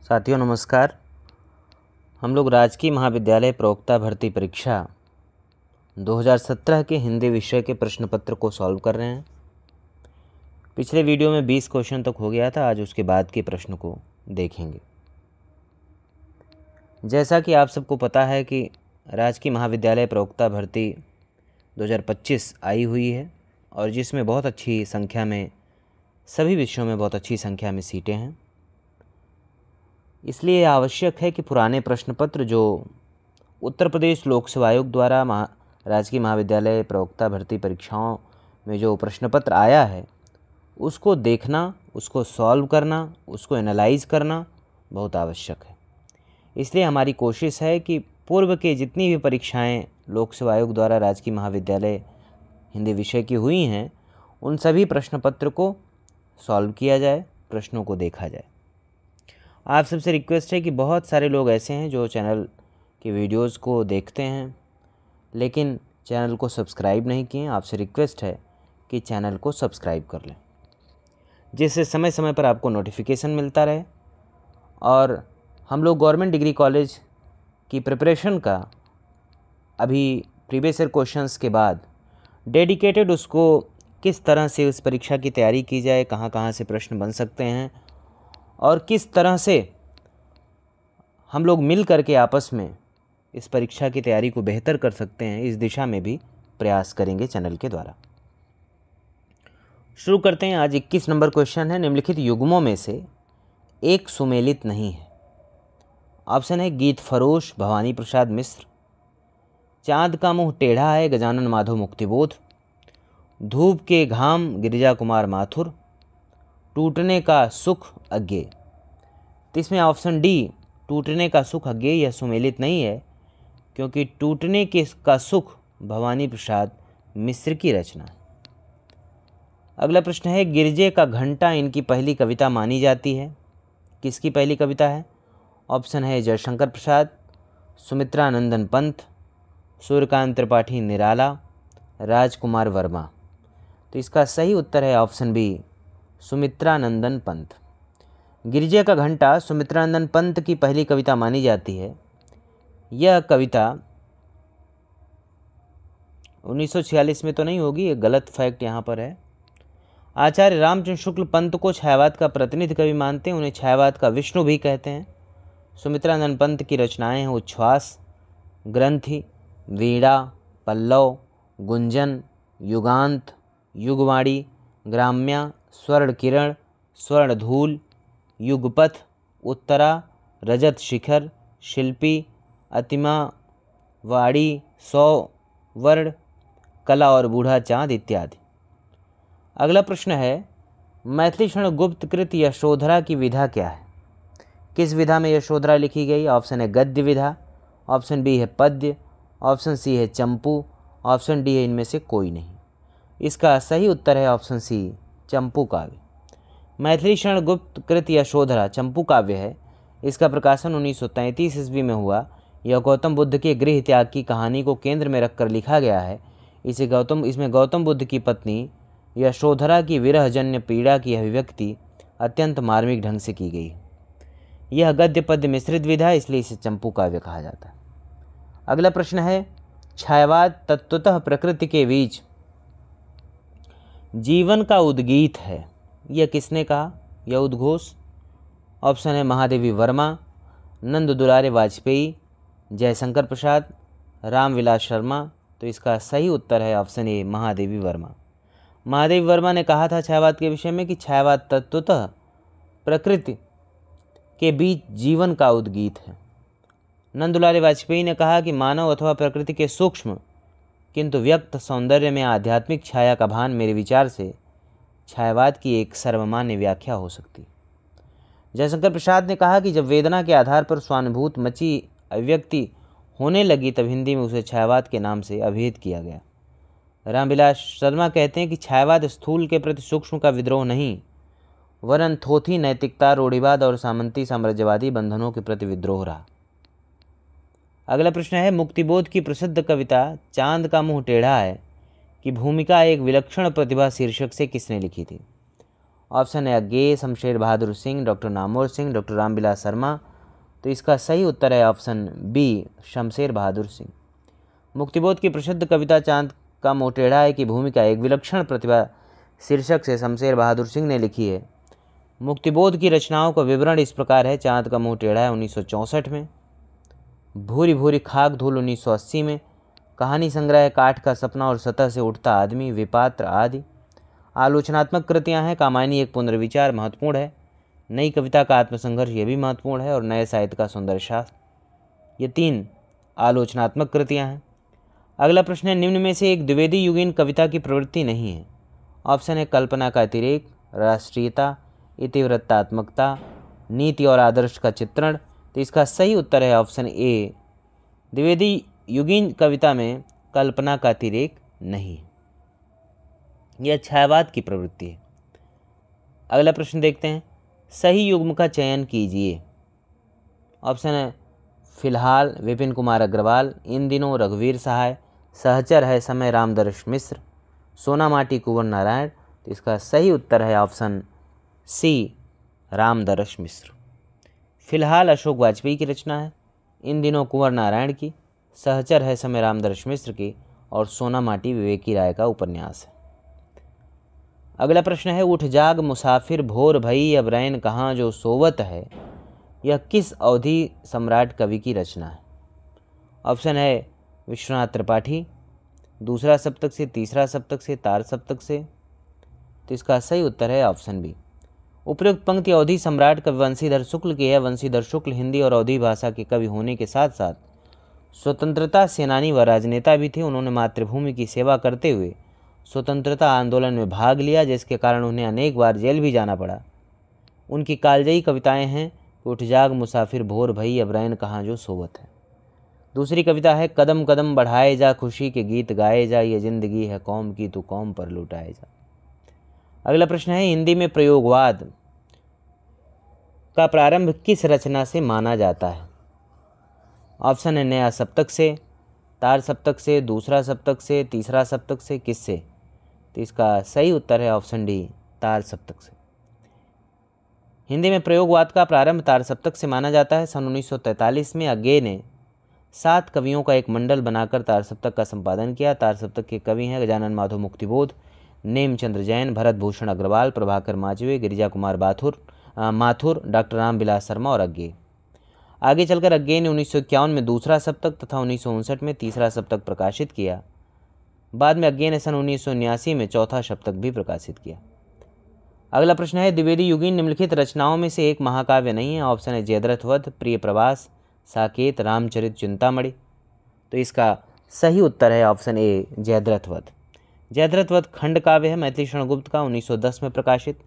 साथियों नमस्कार। हम लोग राजकीय महाविद्यालय प्रवक्ता भर्ती परीक्षा 2017 के हिंदी विषय के प्रश्न पत्र को सॉल्व कर रहे हैं। पिछले वीडियो में 20 क्वेश्चन तक हो गया था, आज उसके बाद के प्रश्न को देखेंगे। जैसा कि आप सबको पता है कि राजकीय महाविद्यालय प्रवक्ता भर्ती 2025 आई हुई है और जिसमें बहुत अच्छी संख्या में सभी विषयों में बहुत अच्छी संख्या में सीटें हैं। इसलिए आवश्यक है कि पुराने प्रश्न पत्र जो उत्तर प्रदेश लोक सेवा आयोग द्वारा राजकीय महाविद्यालय प्रवक्ता भर्ती परीक्षाओं में जो प्रश्न पत्र आया है उसको देखना, उसको सॉल्व करना, उसको एनालाइज करना बहुत आवश्यक है। इसलिए हमारी कोशिश है कि पूर्व के जितनी भी परीक्षाएं लोक सेवा आयोग द्वारा राजकीय महाविद्यालय हिंदी विषय की हुई हैं उन सभी प्रश्न पत्र को सॉल्व किया जाए, प्रश्नों को देखा जाए। आप सबसे रिक्वेस्ट है कि बहुत सारे लोग ऐसे हैं जो चैनल की वीडियोस को देखते हैं लेकिन चैनल को सब्सक्राइब नहीं किए। आपसे रिक्वेस्ट है कि चैनल को सब्सक्राइब कर लें जिससे समय समय पर आपको नोटिफिकेशन मिलता रहे। और हम लोग गवर्नमेंट डिग्री कॉलेज की प्रिपरेशन का अभी प्रीवियस ईयर क्वेश्चंस के बाद डेडिकेटेड उसको किस तरह से उस परीक्षा की तैयारी की जाए, कहाँ कहाँ से प्रश्न बन सकते हैं और किस तरह से हम लोग मिल करके आपस में इस परीक्षा की तैयारी को बेहतर कर सकते हैं, इस दिशा में भी प्रयास करेंगे चैनल के द्वारा। शुरू करते हैं। आज 21 नंबर क्वेश्चन है, निम्नलिखित युग्मों में से एक सुमेलित नहीं है। ऑप्शन है गीत फरोश भवानी प्रसाद मिश्र, चाँद का मुंह टेढ़ा है गजानन माधव मुक्तिबोध, धूप के घाम गिरिजा कुमार माथुर, टूटने का सुख अज्ञेय। तो इसमें ऑप्शन डी टूटने का सुख अज्ञेय यह सुमेलित नहीं है क्योंकि टूटने के का सुख भवानी प्रसाद मिश्र की रचना है। अगला प्रश्न है, गिरजे का घंटा इनकी पहली कविता मानी जाती है। किसकी पहली कविता है? ऑप्शन है जयशंकर प्रसाद, सुमित्रा नंदन पंत, सूर्यकांत त्रिपाठी निराला, राजकुमार वर्मा। तो इसका सही उत्तर है ऑप्शन बी सुमित्रा नंदन पंत। गिरजे का घंटा सुमित्रा नंदन पंत की पहली कविता मानी जाती है। यह कविता 1946 में तो नहीं होगी, ये गलत फैक्ट यहाँ पर है। आचार्य रामचंद्र शुक्ल पंत को छायावाद का प्रतिनिधि कवि मानते हैं, उन्हें छायावाद का विष्णु भी कहते हैं। सुमित्रा नंदन पंत की रचनाएं हैं उच्छ्वास, ग्रंथि, वीणा, पल्लव, गुंजन, युगांत, युगवाणी, ग्राम्या, स्वर्ण किरण, स्वर्ण धूल, युगपथ, उत्तरा, रजत शिखर, शिल्पी, अतिमा, वाड़ी, 100 वर्ण, कला और बूढ़ा चांद इत्यादि। अगला प्रश्न है, मैथिली क्षण गुप्त कृत यशोधरा की विधा क्या है? किस विधा में यशोधरा लिखी गई? ऑप्शन है गद्य विधा, ऑप्शन बी है पद्य, ऑप्शन सी है चंपू, ऑप्शन डी है इनमें से कोई नहीं। इसका सही उत्तर है ऑप्शन सी चंपू काव्य। मैथिली क्षण गुप्त कृत यशोधरा चंपू काव्य है। इसका प्रकाशन 1933 ईस्वी में हुआ। यह गौतम बुद्ध के गृह त्याग की कहानी को केंद्र में रखकर लिखा गया है। इसमें गौतम बुद्ध की पत्नी यशोधरा की विरहजन्य पीड़ा की अभिव्यक्ति अत्यंत मार्मिक ढंग से की गई है। यह गद्य पद्य मिश्रित विधा है, इसलिए इसे चंपू काव्य कहा जाता है। अगला प्रश्न है, छायावाद तत्वतः प्रकृति के बीच जीवन का उद्गीत है, यह किसने कहा? यह उद्घोष। ऑप्शन है महादेवी वर्मा, नंद दुलारे वाजपेयी, जयशंकर प्रसाद, रामविलास शर्मा। तो इसका सही उत्तर है ऑप्शन ए महादेवी वर्मा। महादेवी वर्मा ने कहा था छायावाद के विषय में कि छायावाद तत्वतः प्रकृति के बीच जीवन का उद्गीत है। नंद दुलारे वाजपेयी ने कहा कि मानव अथवा प्रकृति के सूक्ष्म किंतु व्यक्त सौंदर्य में आध्यात्मिक छाया का भान मेरे विचार से छायावाद की एक सर्वमान्य व्याख्या हो सकती। जयशंकर प्रसाद ने कहा कि जब वेदना के आधार पर स्वानुभूत मची अभिव्यक्ति होने लगी तब हिंदी में उसे छायावाद के नाम से अभिहित किया गया। रामविलास शर्मा कहते हैं कि छायावाद स्थूल के प्रति सूक्ष्म का विद्रोह नहीं वरन थोथी नैतिकता, रूढ़िवाद और सामंती साम्राज्यवादी बंधनों के प्रति विद्रोह रहा। अगला प्रश्न है, मुक्तिबोध की प्रसिद्ध कविता चांद का मुंह टेढ़ा है की भूमिका एक विलक्षण प्रतिभा शीर्षक से किसने लिखी थी? ऑप्शन है अज्ञेय, शमशेर बहादुर सिंह, डॉक्टर नामवर सिंह, डॉक्टर रामविलास शर्मा। तो इसका सही उत्तर है ऑप्शन बी, शमशेर बहादुर सिंह। मुक्तिबोध की प्रसिद्ध कविता चांद का मुंह टेढ़ा है की भूमिका एक विलक्षण प्रतिभा शीर्षक से शमशेर बहादुर सिंह ने लिखी है। मुक्तिबोध की रचनाओं का विवरण इस प्रकार है। चांद का मुंह टेढ़ा है 1964 में, भूरी भूरी खाक धूल 1980 में, कहानी संग्रह काठ का सपना और सतह से उठता आदमी, विपात्र आदि। आलोचनात्मक कृतियां हैं। कामायनी एक पुनर्विचार महत्वपूर्ण है, नई कविता का आत्मसंघर्ष ये भी महत्वपूर्ण है, और नए साहित्य का सौंदर्य शास्त्र, ये 3 आलोचनात्मक कृतियां हैं। अगला प्रश्न है, निम्न में से एक द्विवेदी युगीन कविता की प्रवृत्ति नहीं है। ऑप्शन है कल्पना का अतिरेक, राष्ट्रीयता, इतिवृत्तात्मकता, नीति और आदर्श का चित्रण। तो इसका सही उत्तर है ऑप्शन ए, द्विवेदी युगीन कविता में कल्पना का अतिरेक नहीं, यह छायावाद की प्रवृत्ति है। अगला प्रश्न देखते हैं, सही युग्म का चयन कीजिए। ऑप्शन है फिलहाल विपिन कुमार अग्रवाल, इन दिनों रघुवीर सहाय, सहचर है समय रामदर्श मिश्र, सोना माटी कुंवर नारायण। तो इसका सही उत्तर है ऑप्शन सी, रामदर्श मिश्र। फिलहाल अशोक वाजपेयी की रचना है, इन दिनों कुंवर नारायण की, सहचर है समय रामदर्श मिश्र की, और सोना माटी विवेकी राय का उपन्यास है। अगला प्रश्न है, उठ जाग मुसाफिर भोर भई अब रैन कहाँ जो सोवत है, यह किस अवधि सम्राट कवि की रचना है। ऑप्शन है विश्वनाथ त्रिपाठी, दूसरा सप्तक से, तीसरा सप्तक से, तार सप्तक से। तो इसका सही उत्तर है ऑप्शन बी। उपयुक्त पंक्ति अवधी सम्राट कवि वंशीधर शुक्ल की है। वंशीधर शुक्ल हिंदी और अवधी भाषा के कवि होने के साथ साथ स्वतंत्रता सेनानी व राजनेता भी थे। उन्होंने मातृभूमि की सेवा करते हुए स्वतंत्रता आंदोलन में भाग लिया, जिसके कारण उन्हें अनेक बार जेल भी जाना पड़ा। उनकी कालजयी कविताएं हैं उठ जाग मुसाफिर भोर भई अब रैन कहाँ जो सोवत है। दूसरी कविता है कदम कदम बढ़ाए जा खुशी के गीत गाए जा, ये जिंदगी है कौम की तू कौम पर लुटाए जा। अगला प्रश्न है, हिंदी में प्रयोगवाद का प्रारंभ किस रचना से माना जाता है। ऑप्शन है नया सप्तक से, तार सप्तक से, दूसरा सप्तक से, तीसरा सप्तक से, किससे। तो इसका सही उत्तर है ऑप्शन डी, तार सप्तक से। हिंदी में प्रयोगवाद का प्रारंभ तार सप्तक से माना जाता है। सन 1943 में अज्ञेय ने 7 कवियों का एक मंडल बनाकर तार सप्तक का संपादन किया। तार सप्तक के कवि हैं गजानन माधव मुक्तिबोध, नेमचंद्र जैन, भरत भूषण अग्रवाल, प्रभाकर माजवे, गिरिजा कुमार माथुर, डॉक्टर रामविलास शर्मा और अज्ञेय। आगे चलकर अज्ञेय ने 1951 में दूसरा सप्तक तथा 1959 में तीसरा सप्तक प्रकाशित किया। बाद में अज्ञेय ने सन 1979 में चौथा सप्तक भी प्रकाशित किया। अगला प्रश्न है, द्विवेदी युगीन निम्नलिखित रचनाओं में से एक महाकाव्य नहीं है। ऑप्शन है जयद्रथ वध, प्रिय प्रवास, साकेत, रामचरित चिंतामणि। तो इसका सही उत्तर है ऑप्शन ए, जयद्रथ वध। जयद्रथ वध खंड काव्य है मैथिली शरण गुप्त का 1910 में प्रकाशित।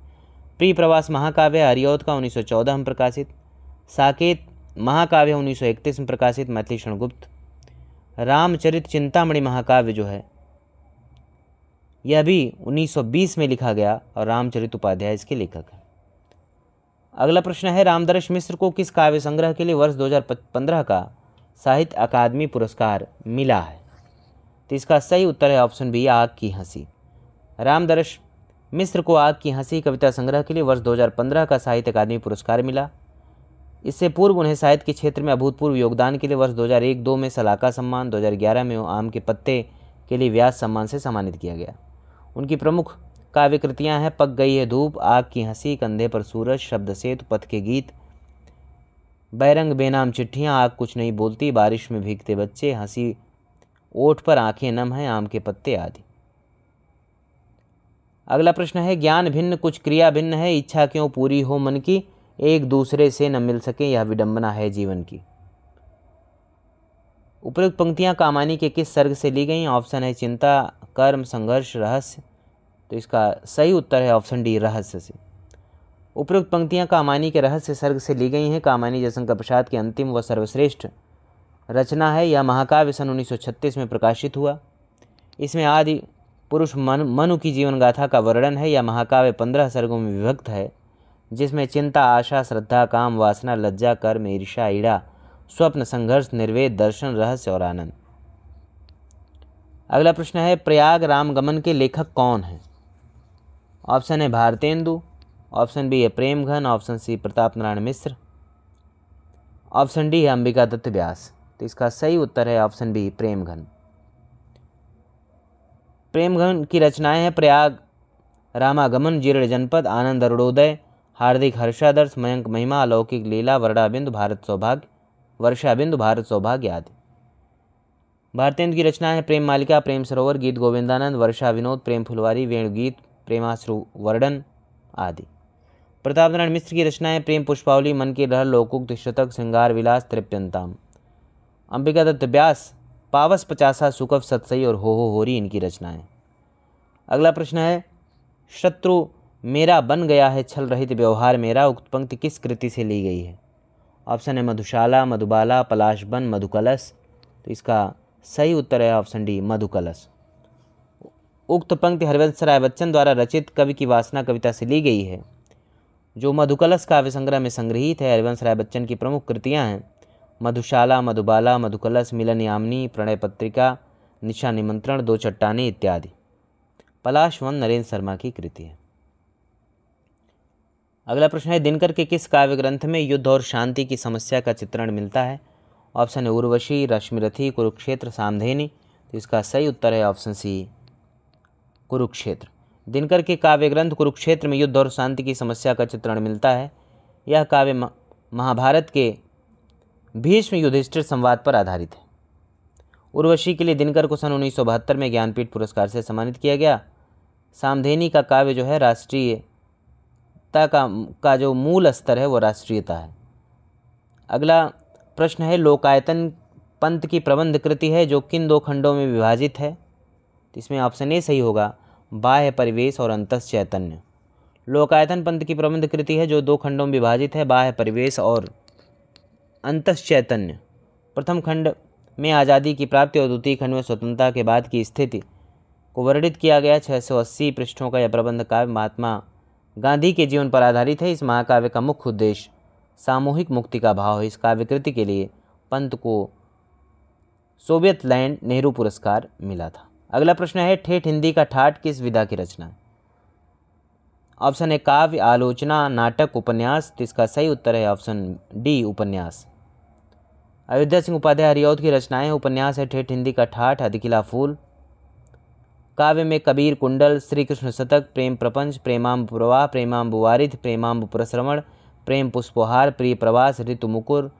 प्रिय प्रवास महाकाव्य हरिऔध का 1914 में प्रकाशित। साकेत महाकाव्य 1931 में प्रकाशित मैथिली शरण गुप्त। रामचरित चिंतामणि महाकाव्य जो है यह भी 1920 में लिखा गया और रामचरित उपाध्याय इसके लेखक हैं। अगला प्रश्न है, रामदर्श मिश्र को किस काव्य संग्रह के लिए वर्ष 2015 का साहित्य अकादमी पुरस्कार मिला है। तो इसका सही उत्तर है ऑप्शन बी, आग की हंसी। रामदर्श मिश्र को आग की हंसी कविता संग्रह के लिए वर्ष 2015 का साहित्य अकादमी पुरस्कार मिला। इससे पूर्व उन्हें साहित्य के क्षेत्र में अभूतपूर्व योगदान के लिए वर्ष 2001-2 में सलाका सम्मान, 2011 में आम के पत्ते के लिए व्यास सम्मान से सम्मानित किया गया। उनकी प्रमुख काव्य कृतियाँ हैं पक गई है धूप, आग की हंसी, कंधे पर सूरज, शब्द सेतु, पथ के गीत, बैरंग बेनाम चिट्ठियाँ, आग कुछ नहीं बोलती, बारिश में भीगते बच्चे, हंसी ओठ पर आंखें नम हैं, आम के पत्ते आदि। अगला प्रश्न है, ज्ञान भिन्न कुछ क्रिया भिन्न है, इच्छा क्यों पूरी हो मन की, एक दूसरे से न मिल सके यह विडंबना है जीवन की। उपयुक्त पंक्तियां कामानी के किस सर्ग से ली गई। ऑप्शन है चिंता, कर्म, संघर्ष, रहस्य। तो इसका सही उत्तर है ऑप्शन डी, रहस्य से। उपयुक्त पंक्तियां कामानी के रहस्य सर्ग से ली गई हैं। कामानी जयशंकर प्रसाद की अंतिम व सर्वश्रेष्ठ रचना है। यह महाकाव्य सन 1936 में प्रकाशित हुआ। इसमें आदि पुरुष मनु की जीवन गाथा का वर्णन है। यह महाकाव्य 15 सर्गों में विभक्त है, जिसमें चिंता, आशा, श्रद्धा, काम, वासना, लज्जा, कर्म, ईर्ष्या, ईड़ा, स्वप्न, संघर्ष, निर्वेद, दर्शन, रहस्य और आनंद। अगला प्रश्न है, प्रयाग रामगमन के लेखक कौन हैं। ऑप्शन है भारतेंदु, ऑप्शन बी है Premghan, option C Pratap Narayan Mishra, option D है अंबिका दत्त व्यास। तो इसका सही उत्तर है ऑप्शन बी प्रेमघन। प्रेमघन की रचनाएं हैं प्रयाग रामागमन, जीर्ण जनपद, आनंद अरुणोदय, हार्दिक हर्षादर्श, मयंक महिमा, अलौकिक लीला, वर्षाबिंदु भारत सौभाग्य आदि। भारतेंदु की रचनाएं हैं प्रेम मालिका, प्रेम सरोवर, गीत गोविंदानंद, वर्षा विनोद, प्रेम फुलवारी, वेणुगीत, प्रेमाश्रु वर्णन आदि। प्रताप नारायण मिश्र की रचनाएं प्रेम पुष्पावली, मन की लहर, लोकोक्त शतक, श्रृंगार विलास, तृप्यंताम। अंबिका दत्त व्यास पावस पचासा, सुकफ सतसई और हो होरी इनकी रचनाएं। अगला प्रश्न है शत्रु मेरा बन गया है छल रहित व्यवहार मेरा, उक्त पंक्ति किस कृति से ली गई है? ऑप्शन है मधुशाला, मधुबाला, पलाशबन, मधुकलश। तो इसका सही उत्तर है ऑप्शन डी मधुकलश। उक्त पंक्ति हरिवंश राय बच्चन द्वारा रचित कवि की वासना कविता से ली गई है, जो मधुकलश काव्य संग्रह में संग्रहित है। हरिवंश राय बच्चन की प्रमुख कृतियां हैं मधुशाला, मधुबाला, मधुकलश, मिलन यामिनी, प्रणय पत्रिका, निशा निमंत्रण, दो चट्टानें इत्यादि। पलाशवन नरेंद्र शर्मा की कृति है। अगला प्रश्न है दिनकर के किस काव्य ग्रंथ में युद्ध और शांति की समस्या का चित्रण मिलता है? ऑप्शन है उर्वशी, रश्मिरथी, कुरुक्षेत्र, सामधेनी। तो इसका सही उत्तर है ऑप्शन सी कुरुक्षेत्र। दिनकर के काव्य ग्रंथ कुरुक्षेत्र में युद्ध और शांति की समस्या का चित्रण मिलता है। यह काव्य महाभारत के भीष्म युधिष्ठिर संवाद पर आधारित है। उर्वशी के लिए दिनकर को सन 1972 में ज्ञानपीठ पुरस्कार से सम्मानित किया गया। सामधेनी का काव्य जो है राष्ट्रीयता का जो मूल स्तर है वो राष्ट्रीयता है। अगला प्रश्न है लोकायतन पंत की प्रबंध कृति है जो किन दो खंडों में विभाजित है? तो इसमें ऑप्शन ए सही होगा, बाह्य परिवेश और अंतस चैतन्य। लोकायतन पंत की प्रबंध कृति है जो दो खंडों में विभाजित है, बाह्य परिवेश और अंतस चैतन्य। प्रथम खंड में आज़ादी की प्राप्ति और द्वितीय खंड में स्वतंत्रता के बाद की स्थिति को वर्णित किया गया। 680 पृष्ठों का यह प्रबंध काव्य महात्मा गांधी के जीवन पर आधारित है। इस महाकाव्य का मुख्य उद्देश्य सामूहिक मुक्ति का भाव है। इस काव्यकृति के लिए पंत को सोवियत लैंड नेहरू पुरस्कार मिला था। अगला प्रश्न है ठेठ हिंदी का ठाठ किस विधा की रचना है? ऑप्शन है काव्य, आलोचना, नाटक, उपन्यास। तो इसका सही उत्तर है ऑप्शन डी उपन्यास। अयोध्या सिंह उपाध्याय हरिऔध की रचनाएं उपन्यास है ठेठ हिंदी का ठाठ, अधिकिला फूल। काव्य में कबीर कुंडल, श्री कृष्ण शतक, प्रेम प्रपंच, प्रेमाम्बु प्रवाह, प्रेमाम्बु वारिध, प्रेमाम्बु प्रश्रवण, प्रेम पुष्पोहार, प्रिय प्रवास, ऋतु मुकुर,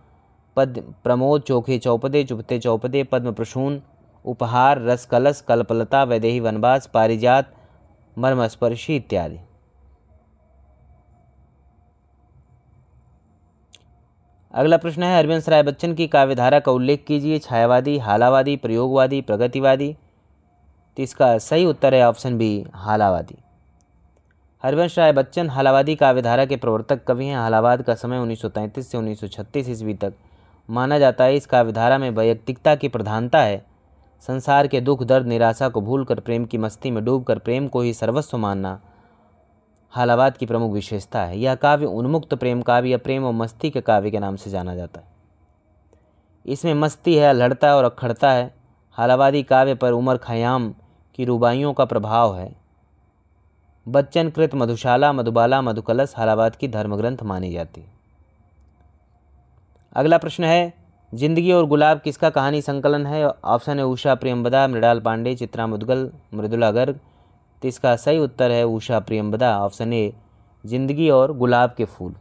पद प्रमोद, चोखे चौपदे, चुपते चौपदे, पद्म प्रसून, उपहार, रस कलश, कल्पलता, वैदेही वनवास, पारिजात, मर्मस्पर्शी इत्यादि। अगला प्रश्न है हरिवंश राय बच्चन की काव्यधारा का उल्लेख कीजिए। छायावादी, हालावादी, प्रयोगवादी, प्रगतिवादी। तो इसका सही उत्तर है ऑप्शन बी हालावादी। हरिवंश राय बच्चन हालावादी काव्यधारा के प्रवर्तक कवि हैं। हालावाद का समय 1933 से 1936 ईस्वी तक माना जाता है। इस काव्यधारा में वैयक्तिकता की प्रधानता है। संसार के दुख दर्द निराशा को भूलकर प्रेम की मस्ती में डूबकर प्रेम को ही सर्वस्व मानना हालावाद की प्रमुख विशेषता है। यह काव्य उन्मुक्त प्रेम काव्य या प्रेम और मस्ती के काव्य के नाम से जाना जाता है। इसमें मस्ती है, अल्हड़ता है और अक्खड़ता है। हालावादी काव्य पर उमर खयाम की रुबाइयों का प्रभाव है। बच्चन कृत मधुशाला, मधुबाला, मधुकलश हालावाद की धर्मग्रंथ मानी जाती है। अगला प्रश्न है जिंदगी और गुलाब किसका कहानी संकलन है? ऑप्शन है उषा प्रियंवदा, मृणाल पांडे, चित्रा मुदगल, मृदुला गर्ग। तो इसका सही उत्तर है उषा प्रियंवदा, ऑप्शन ए जिंदगी और गुलाब के फूल।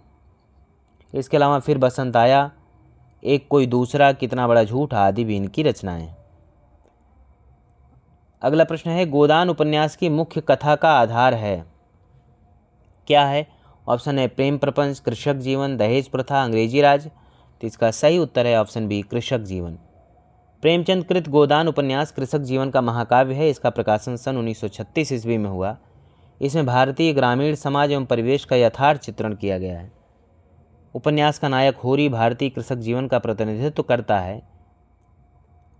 इसके अलावा फिर बसंत आया, एक कोई दूसरा, कितना बड़ा झूठ आदि भी इनकी रचनाएं हैं। अगला प्रश्न है गोदान उपन्यास की मुख्य कथा का आधार है क्या है? ऑप्शन है प्रेम प्रपंच, कृषक जीवन, दहेज प्रथा, अंग्रेजी राज। तो इसका सही उत्तर है ऑप्शन बी कृषक जीवन। प्रेमचंद कृत गोदान उपन्यास कृषक जीवन का महाकाव्य है। इसका प्रकाशन सन 1936 ईस्वी में हुआ। इसमें भारतीय ग्रामीण समाज एवं परिवेश का यथार्थ चित्रण किया गया है। उपन्यास का नायक होरी भारतीय कृषक जीवन का प्रतिनिधित्व करता है।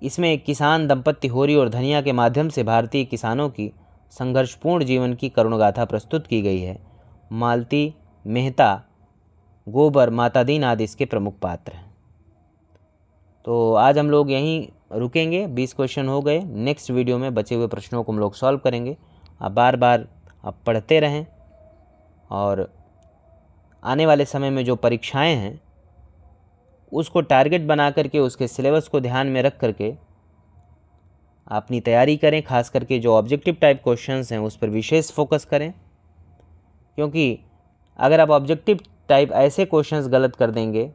इसमें किसान दंपत्ति होरी और धनिया के माध्यम से भारतीय किसानों की संघर्षपूर्ण जीवन की करुणगाथा प्रस्तुत की गई है। मालती, मेहता, गोबर, मातादीन आदि इसके प्रमुख पात्र हैं। तो आज हम लोग यहीं रुकेंगे। 20 क्वेश्चन हो गए। नेक्स्ट वीडियो में बचे हुए प्रश्नों को हम लोग सॉल्व करेंगे। आप बार बार आप पढ़ते रहें और आने वाले समय में जो परीक्षाएं हैं उसको टारगेट बना करके उसके सिलेबस को ध्यान में रख करके अपनी तैयारी करें। खास करके जो ऑब्जेक्टिव टाइप क्वेश्चंस हैं उस पर विशेष फोकस करें, क्योंकि अगर आप ऑब्जेक्टिव टाइप ऐसे क्वेश्चंस गलत कर देंगे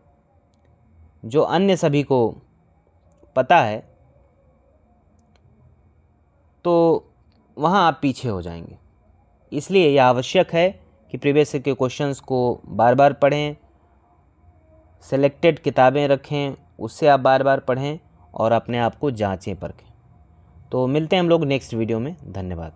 जो अन्य सभी को पता है तो वहाँ आप पीछे हो जाएंगे। इसलिए यह आवश्यक है कि प्रीवियस ईयर के क्वेश्चंस को बार बार पढ़ें, सेलेक्टेड किताबें रखें, उससे आप बार बार पढ़ें और अपने आप को जांचें परखें। तो मिलते हैं हम लोग नेक्स्ट वीडियो में। धन्यवाद।